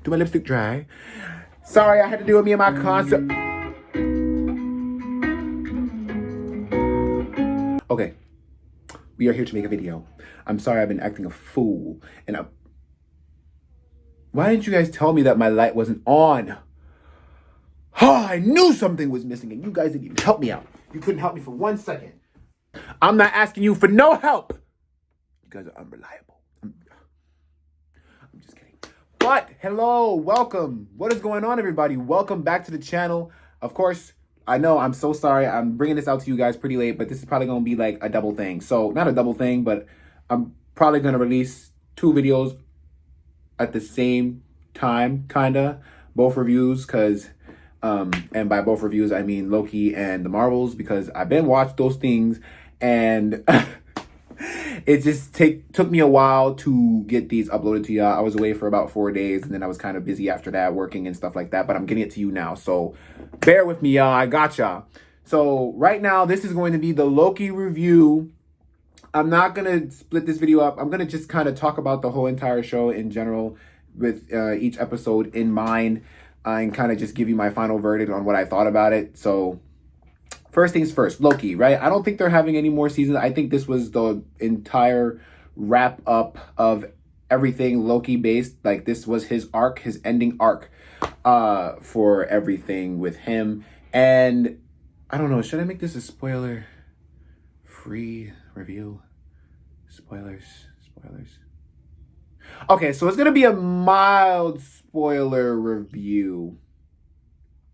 Do my lipstick dry? Sorry, I had to do it me and my concept. Okay, we are here to make a video. I'm sorry I've been acting a fool. Why didn't you guys tell me that my light wasn't on? Oh, I knew something was missing and you guys didn't even help me out. You couldn't help me for 1 second. I'm not asking you for no help. You guys are unreliable. I'm just kidding. But hello, welcome. What is going on, everybody? Welcome back to the channel. Of course, I know I'm so sorry. I'm bringing this out to you guys pretty late, but this is probably going to be like a double thing. So not a double thing, but I'm probably going to release 2 videos at the same time, kind of. Both reviews, because, and by both reviews, I mean Loki and the Marvels, because I've been watching those things, and it just took me a while to get these uploaded to y'all. I was away for about 4 days, and then I was kind of busy after that, working and stuff like that, but I'm getting it to you now, so bear with me, y'all. I got y'all. So right now, this is going to be the Loki review. I'm not going to split this video up. I'm going to just kind of talk about the whole entire show in general with each episode in mind, and kind of just give you my final verdict on what I thought about it. So first things first, Loki, right? I don't think they're having any more seasons. I think this was the entire wrap up of everything Loki based. Like, this was his arc, his ending arc for everything with him. And I don't know, should I make this a spoiler free review? Spoilers. Okay, so it's gonna be a mild spoiler review.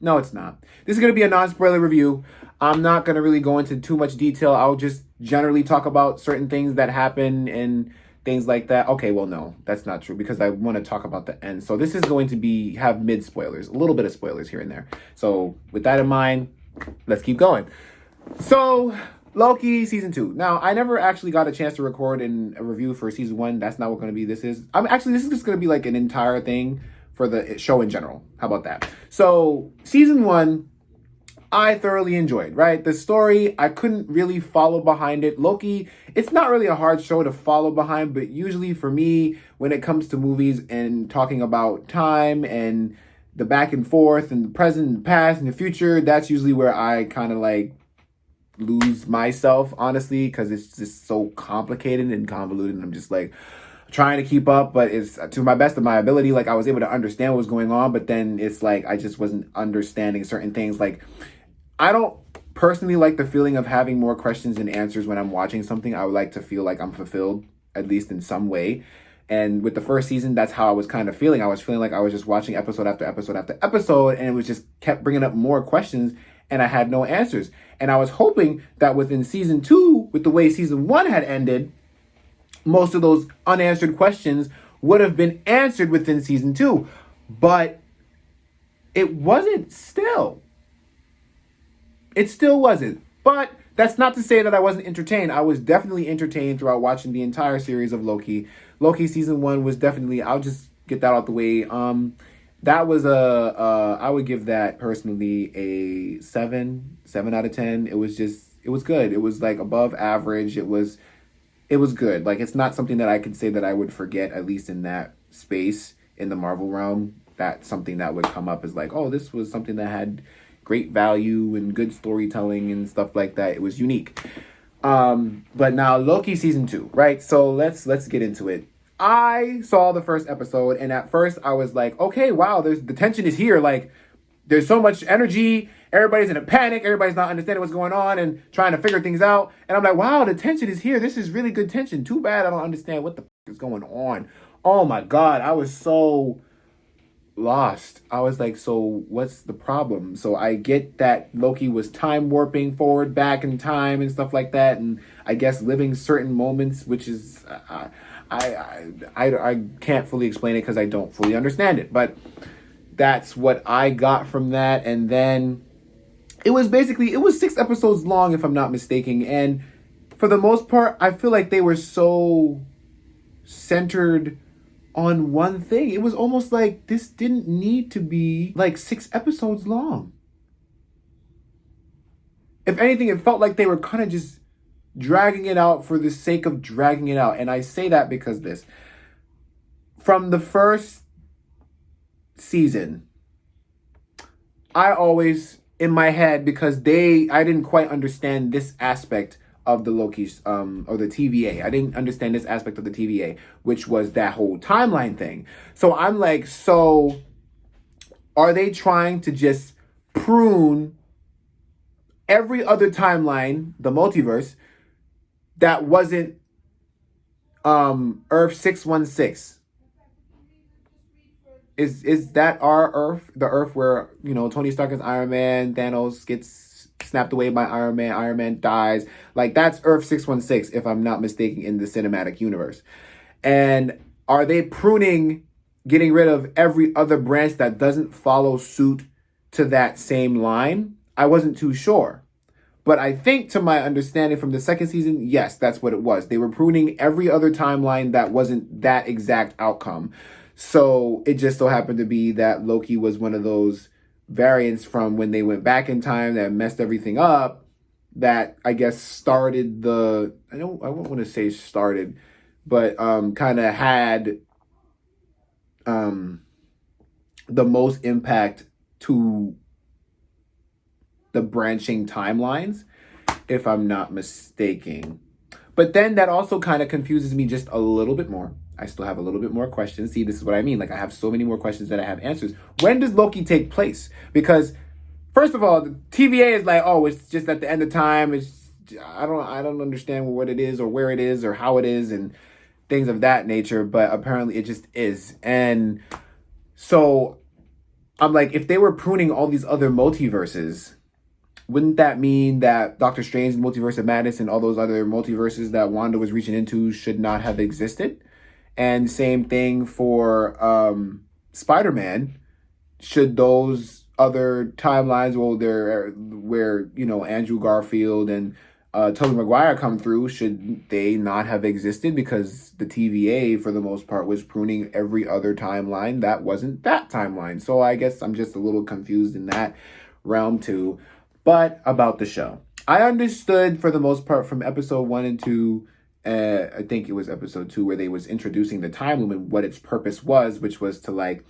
No, it's not. This is gonna be a non-spoiler review. I'm not gonna really go into too much detail. I'll just generally talk about certain things that happen and things like that. Okay, well, no, that's not true, because I want to talk about the end. So this is going to have mid spoilers, a little bit of spoilers here and there. So with that in mind, let's keep going. So Loki season 2. Now, I never actually got a chance to record a review for season 1. That's not what this is. This is just going to be like an entire thing for the show in general. How about that? So season 1, I thoroughly enjoyed, right? The story, I couldn't really follow behind it. Loki, it's not really a hard show to follow behind, but usually for me, when it comes to movies and talking about time and the back and forth and the present and the past and the future, that's usually where I kind of like lose myself, honestly, because it's just so complicated and convoluted, and I'm just like trying to keep up, but it's to my best of my ability. Like, I was able to understand what was going on, but then it's like I just wasn't understanding certain things. Like, I don't personally like the feeling of having more questions than answers when I'm watching something. I would like to feel like I'm fulfilled, at least in some way. And with the first season, that's how I was kind of feeling. I was feeling like I was just watching episode after episode after episode, and it was just kept bringing up more questions, and I had no answers. And I was hoping that within season 2, with the way season 1 had ended, most of those unanswered questions would have been answered within season 2. But it wasn't still. It still wasn't. But that's not to say that I wasn't entertained. I was definitely entertained throughout watching the entire series of Loki. Loki season 1 was definitely, I'll just get that out the way. That was I would give that personally a 7 out of 10. It was good. It was like above average. It was good. Like, it's not something that I could say that I would forget, at least in that space in the Marvel realm. That's something that would come up as like, oh, this was something that had great value and good storytelling and stuff like that. It was unique. But now Loki season 2, right? So let's get into it. I saw the first episode, and at first I was like, okay, wow, the tension is here. Like, there's so much energy. Everybody's in a panic. Everybody's not understanding what's going on and trying to figure things out. And I'm like, wow, the tension is here. This is really good tension. Too bad I don't understand what the is going on. Oh my God, I was so lost. I was like, so what's the problem? So I get that Loki was time warping forward, back in time and stuff like that, and I guess living certain moments, which is I can't fully explain it because I don't fully understand it, but that's what I got from that. And then it was 6 episodes long, if I'm not mistaken, and for the most part I feel like they were so centered on one thing. It was almost like this didn't need to be like 6 episodes long. If anything, it felt like they were kind of just dragging it out for the sake of dragging it out. And I say that because from the first season, I always, in my head, because I didn't quite understand this aspect of the Loki's, or the TVA. I didn't understand this aspect of the TVA, which was that whole timeline thing. So I'm like, so are they trying to just prune every other timeline, the multiverse, that wasn't Earth 616? Is that our Earth, the Earth where, you know, Tony Stark is Iron Man, Thanos gets snapped away by Iron Man dies? Like, that's Earth 616, if I'm not mistaken, in the cinematic universe. And are they pruning, getting rid of every other branch that doesn't follow suit to that same line? I wasn't too sure. But I think, to my understanding from the second season, yes, that's what it was. They were pruning every other timeline that wasn't that exact outcome. So it just so happened to be that Loki was one of those variants from when they went back in time that messed everything up, that I guess started I won't want to say started, but kind of had the most impact to the branching timelines, if I'm not mistaken. But then that also kind of confuses me just a little bit more. I still have a little bit more questions. See, this is what I mean. Like, I have so many more questions that I have answers. When does Loki take place? Because, first of all, the TVA is like, oh, it's just at the end of time. I don't understand what it is or where it is or how it is and things of that nature. But apparently it just is. And so I'm like, if they were pruning all these other multiverses, wouldn't that mean that Doctor Strange, Multiverse of Madness, and all those other multiverses that Wanda was reaching into should not have existed? And same thing for Spider-Man. Should those other timelines, where you know, Andrew Garfield and Tobey Maguire come through, should they not have existed? Because the TVA, for the most part, was pruning every other timeline that wasn't that timeline. So I guess I'm just a little confused in that realm too. But about the show, I understood for the most part from episode 1 and 2. I think it was episode 2 where they was introducing the time loop and what its purpose was, which was to like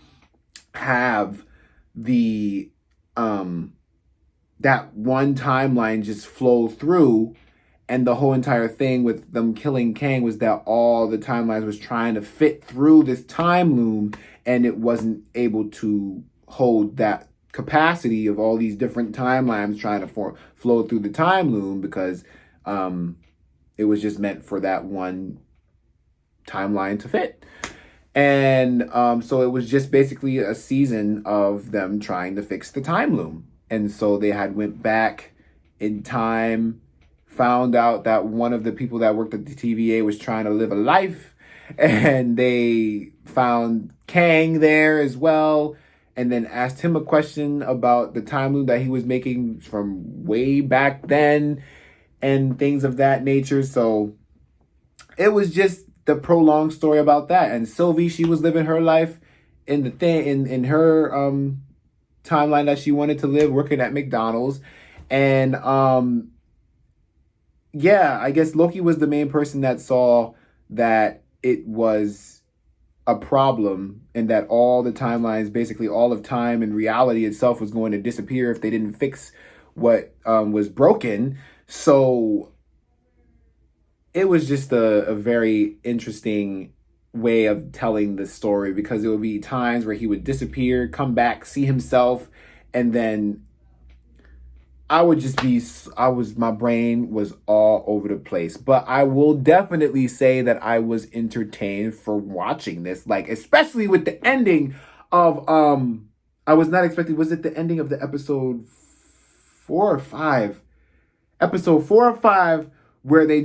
have the that one timeline just flow through, and the whole entire thing with them killing Kang was that all the timelines was trying to fit through this time loom, and it wasn't able to hold that capacity of all these different timelines trying to flow through the time loom, because it was just meant for that one timeline to fit. And so it was just basically a season of them trying to fix the time loom. And so they had went back in time, found out that one of the people that worked at the TVA was trying to live a life, and they found Kang there as well, and then asked him a question about the time loop that he was making from way back then and things of that nature. So it was just the prolonged story about that. And Sylvie, she was living her life in the thing in her timeline that she wanted to live, working at McDonald's. And yeah, I guess Loki was the main person that saw that it was a problem, and that all the timelines, basically all of time and reality itself, was going to disappear if they didn't fix what was broken. So it was just a very interesting way of telling the story, because there would be times where he would disappear, come back, see himself, and then my brain was all over the place. But I will definitely say that I was entertained for watching this, like, especially with the ending of, I was not expecting, was it the ending of the episode 4 or 5? Episode 4 or 5, where they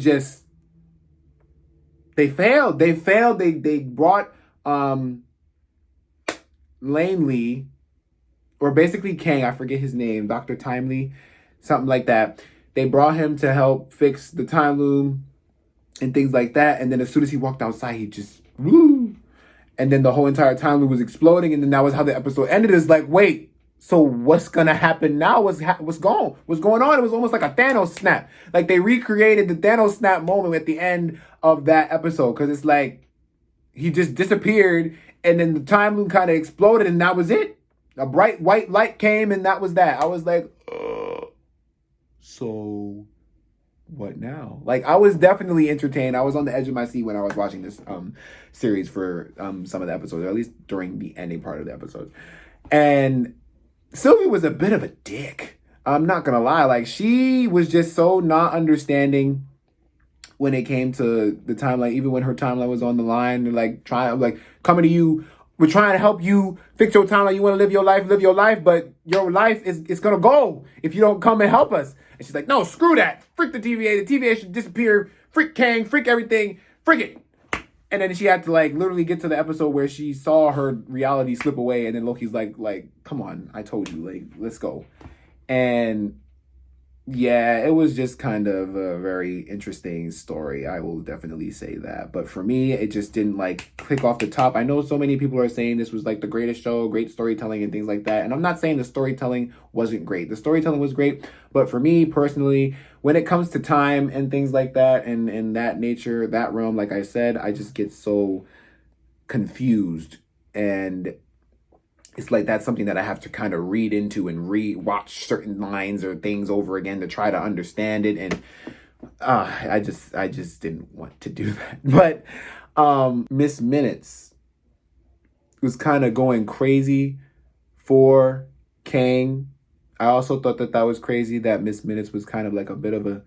failed. They brought Langley, or basically Kang, I forget his name, Dr. Timely, something like that. They brought him to help fix the time loom and things like that. And then as soon as he walked outside, he just, woo. And then the whole entire time loop was exploding. And then that was how the episode ended. It's like, wait, so what's going to happen now? What's going on? It was almost like a Thanos snap. Like, they recreated the Thanos snap moment at the end of that episode. Because it's like, he just disappeared And then the time loop kind of exploded, and that was it. A bright white light came, and that was that. I was like, so what now? Like, I was definitely entertained. I was on the edge of my seat when I was watching this series for some of the episodes, or at least during the ending part of the episode. And Sylvie was a bit of a dick. I'm not gonna lie. Like, she was just so not understanding when it came to the timeline. Even when her timeline was on the line, they're like coming to you. We're trying to help you fix your timeline. You want to live your life, but your life is gonna go if you don't come and help us. And she's like, no, screw that. Freak the TVA. The TVA should disappear. Freak Kang. Freak everything. Freak it. And then she had to like literally get to the episode where she saw her reality slip away, and then Loki's like, come on, I told you, like, let's go. And yeah, it was just kind of a very interesting story. I will definitely say that. But for me, it just didn't like click off the top. I know so many people are saying this was like the greatest show, great storytelling and things like that. And I'm not saying the storytelling wasn't great. The storytelling was great. But for me personally, when it comes to time and things like that and that nature, that realm, like I said, I just get so confused. And it's like that's something that I have to kind of read into and watch certain lines or things over again to try to understand it. And I just didn't want to do that. But Miss Minutes was kind of going crazy for Kang. I also thought that was crazy that Miss Minutes was kind of like a bit of a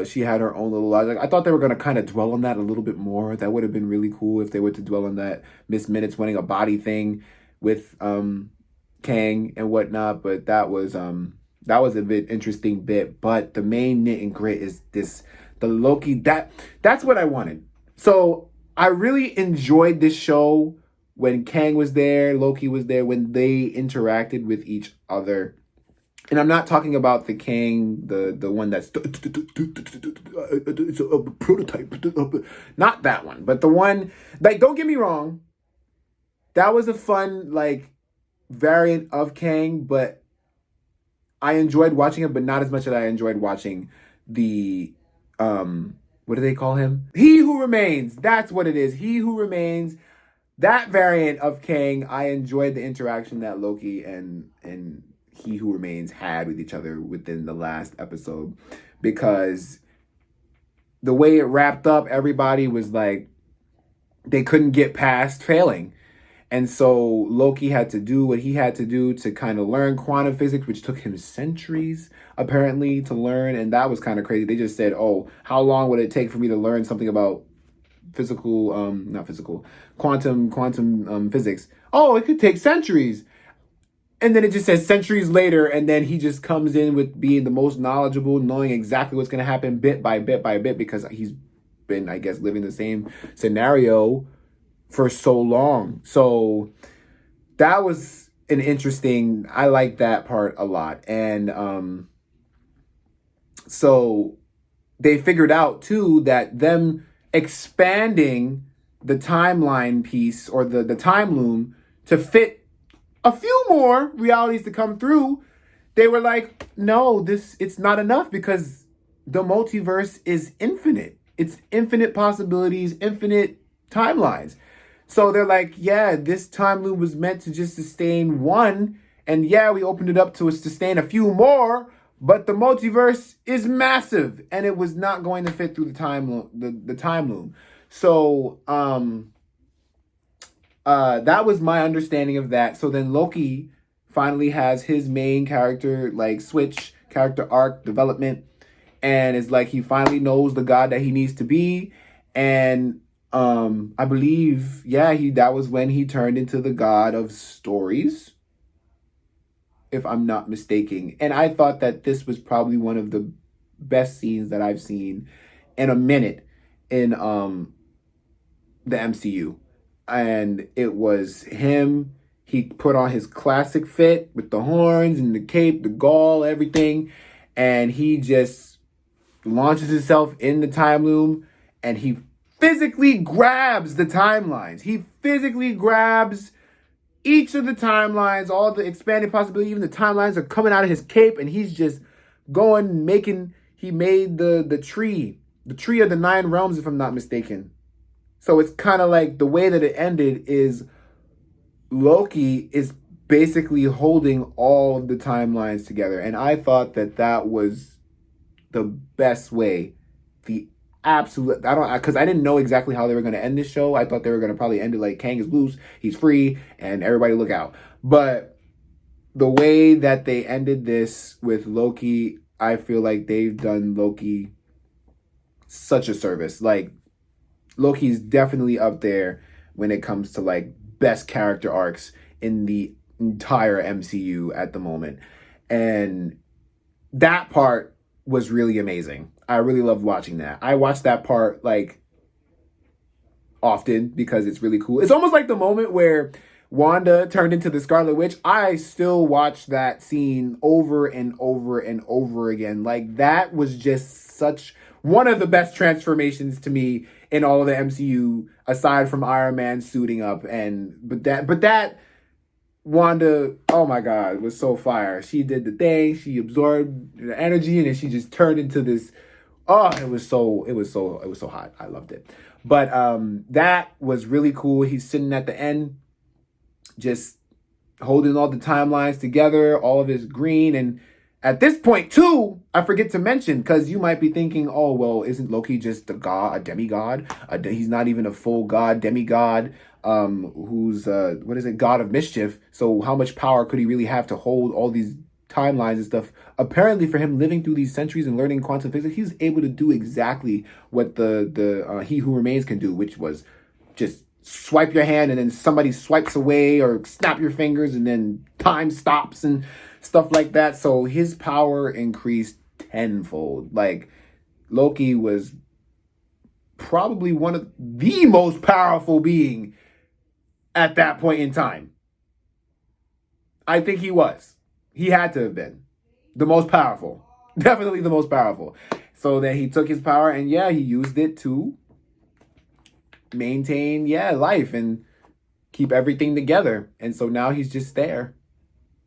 she had her own little logic. I thought they were going to kind of dwell on that a little bit more. That would have been really cool if they were to dwell on that Miss Minutes winning a body thing with Kang and whatnot, but that was a bit interesting bit. But the main knit and grit is the Loki. That's what I wanted. So I really enjoyed this show when Kang was there, Loki was there, when they interacted with each other. And I'm not talking about the Kang, the one that's it's a prototype, not that one, but the one, like, don't get me wrong. That was a fun, like, variant of Kang, but I enjoyed watching it, but not as much as I enjoyed watching the, what do they call him? He Who Remains. That's what it is. He Who Remains. That variant of Kang, I enjoyed the interaction that Loki and He Who Remains had with each other within the last episode, because the way it wrapped up, everybody was like, they couldn't get past failing. And so Loki had to do what he had to do to kind of learn quantum physics, which took him centuries, apparently, to learn. And that was kind of crazy. They just said, oh, how long would it take for me to learn something about quantum physics? Oh, it could take centuries. And then it just says centuries later, and then he just comes in with being the most knowledgeable, knowing exactly what's going to happen bit by bit by bit, because he's been, I guess, living the same scenario for so long. So that was an interesting, I like that part a lot. And so they figured out too that them expanding the timeline piece, or the time loom, to fit a few more realities to come through, they were like, no, it's not enough, because the multiverse is infinite. It's infinite possibilities, infinite timelines. So they're like, yeah, this time loop was meant to just sustain one. And yeah, we opened it up to sustain a few more, but the multiverse is massive, and it was not going to fit through the time loop. So that was my understanding of that. So then Loki finally has his main character, like, switch, character arc development, and it's like he finally knows the god that he needs to be. And I believe, that was when he turned into the god of stories, if I'm not mistaken. And I thought that this was probably one of the best scenes that I've seen in a minute in the MCU. And it was him. He put on his classic fit with the horns and the cape, the gall, everything. And he just launches himself in the time loom, and he physically grabs the timelines. He physically grabs each of the timelines, all the expanded possibilities, even the timelines are coming out of his cape, and he's just he made the tree of the 9 realms, if I'm not mistaken. So it's kind of like the way that it ended is Loki is basically holding all of the timelines together. And I thought that that was the best way. The absolute, I don't, because I didn't know exactly how they were going to end this show. I thought they were going to probably end it like Kang is loose, he's free, and everybody look out. But the way that they ended this with Loki, I feel like they've done Loki such a service. Like, Loki's definitely up there when it comes to like best character arcs in the entire MCU at the moment. And that part was really amazing. I really loved watching that. I watched that part like often because it's really cool. It's almost like the moment where Wanda turned into the Scarlet Witch. I still watch that scene over and over and over again. Like, that was just such one of the best transformations to me in all of the MCU, aside from Iron Man suiting up. But that Wanda, oh my God, was so fire. She did the thing. She absorbed the energy, and then she just turned into this. Oh, it was so hot. I loved it. But that was really cool. He's sitting at the end, just holding all the timelines together, all of his green. And at this point, too, I forget to mention, because you might be thinking, oh, well, isn't Loki just a god, a demigod? He's not even a full god, demigod, who's, god of mischief. So how much power could he really have to hold all these timelines and stuff? Apparently, for him living through these centuries and learning quantum physics, he's able to do exactly what the He Who Remains can do, which was just swipe your hand and then somebody swipes away, or snap your fingers and then time stops and stuff like that. So his power increased tenfold. Like, Loki was probably one of the most powerful being at that point in time. I think he was. He had to have been the most powerful. Definitely the most powerful. So then he took his power and he used it to maintain life and keep everything together. And so now he's just there.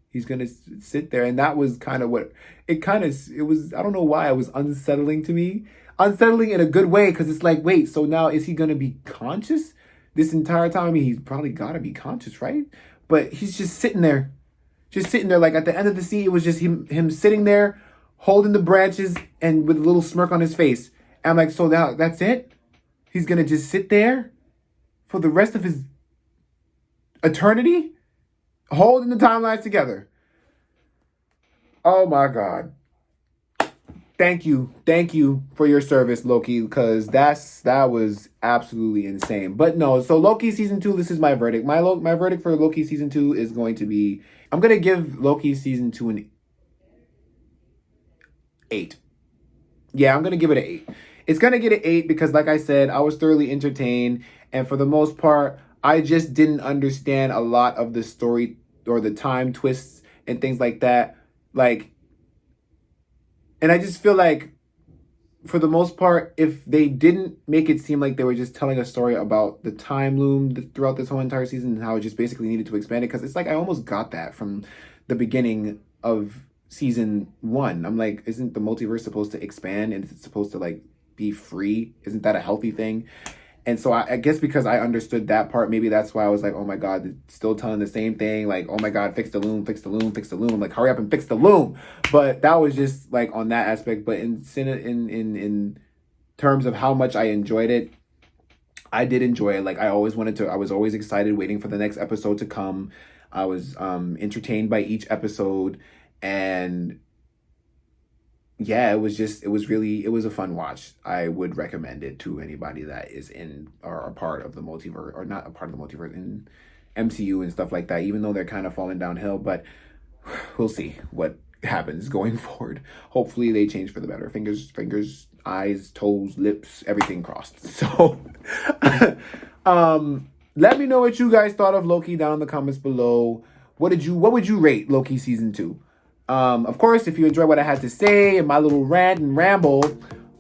He's gonna sit there. And that was kind of what it was. I don't know why it was unsettling to me. Unsettling in a good way, because it's like, wait, so now is he gonna be conscious this entire time? I mean, he's probably gotta be conscious, right? But he's just sitting there. Like, at the end of the scene, it was just him sitting there holding the branches and with a little smirk on his face. And I'm like, so now that's it? He's going to just sit there for the rest of his eternity, holding the timelines together. Oh my God. Thank you for your service, Loki, because that was absolutely insane. But no, so Loki season 2, this is my verdict. My verdict for Loki season 2 is going to be, I'm going to give Loki season 2 an 8. Yeah, I'm going to give it an 8. It's going to get an 8 because, like I said, I was thoroughly entertained. And for the most part, I just didn't understand a lot of the story or the time twists and things like that. And I just feel like, for the most part, if they didn't make it seem like they were just telling a story about the time loom throughout this whole entire season and how it just basically needed to expand it, because it's like I almost got that from the beginning of season 1. I'm like, isn't the multiverse supposed to expand and it's supposed to like be free? Isn't that a healthy thing? And so I guess because I understood that part, maybe that's why I was like, oh my God, they're still telling the same thing. Like, oh my God, fix the loom, fix the loom, fix the loom. Like, hurry up and fix the loom. But that was just like on that aspect. But in terms of how much I enjoyed it, I did enjoy it. Like, I was always excited waiting for the next episode to come. I was entertained by each episode. And yeah, it was a fun watch. I would recommend it to anybody that is in or a part of the multiverse, or not a part of the multiverse, in MCU and stuff like that, even though they're kind of falling downhill. But we'll see what happens going forward. Hopefully they change for the better. Fingers, eyes, toes, lips, everything crossed. So let me know what you guys thought of Loki down in the comments below. What would you rate Loki season 2? Of course, if you enjoy what I had to say and my little rant and ramble,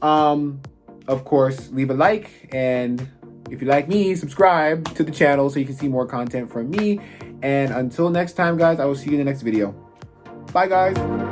of course, leave a like. And if you like me, subscribe to the channel so you can see more content from me. And until next time, guys, I will see you in the next video. Bye, guys.